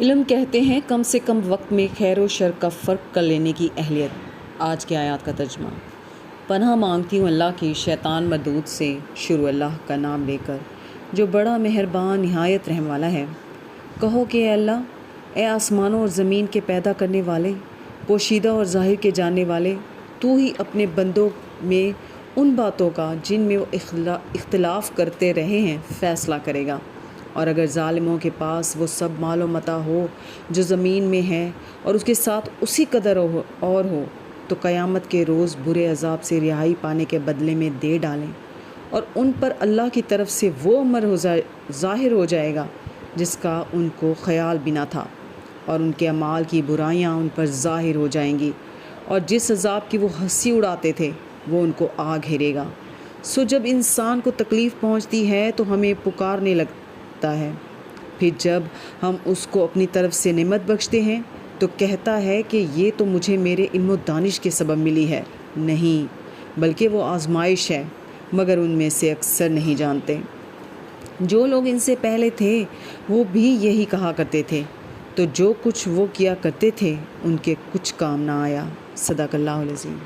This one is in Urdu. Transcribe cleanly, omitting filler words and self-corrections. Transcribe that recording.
علم کہتے ہیں کم سے کم وقت میں خیر و شر کا فرق کر لینے کی اہلیت۔ آج کی آیات کا ترجمہ۔ پناہ مانگتی ہوں اللہ کی شیطان مردود سے، شروع اللہ کا نام لے کر جو بڑا مہربان نہایت رحم والا ہے۔ کہو کہ اے اللہ، اے آسمانوں اور زمین کے پیدا کرنے والے، پوشیدہ اور ظاہر کے جاننے والے، تو ہی اپنے بندوں میں ان باتوں کا جن میں وہ اختلاف کرتے رہے ہیں فیصلہ کرے گا۔ اور اگر ظالموں کے پاس وہ سب مال و متاع ہو جو زمین میں ہے اور اس کے ساتھ اسی قدر اور ہو تو قیامت کے روز برے عذاب سے رہائی پانے کے بدلے میں دے ڈالیں، اور ان پر اللہ کی طرف سے وہ امر ظاہر ہو جائے گا جس کا ان کو خیال بھی نہ تھا، اور ان کے اعمال کی برائیاں ان پر ظاہر ہو جائیں گی، اور جس عذاب کی وہ ہنسی اڑاتے تھے وہ ان کو آ گھیرے گا۔ سو جب انسان کو تکلیف پہنچتی ہے تو ہمیں پکارنے لگتا ہے، پھر جب ہم اس کو اپنی طرف سے نعمت بخشتے ہیں تو کہتا ہے کہ یہ تو مجھے میرے علم و دانش کے سبب ملی ہے۔ نہیں، بلکہ وہ آزمائش ہے، مگر ان میں سے اکثر نہیں جانتے۔ جو لوگ ان سے پہلے تھے وہ بھی یہی کہا کرتے تھے، تو جو کچھ وہ کیا کرتے تھے ان کے کچھ کام نہ آیا۔ صدق اللہ العظیم۔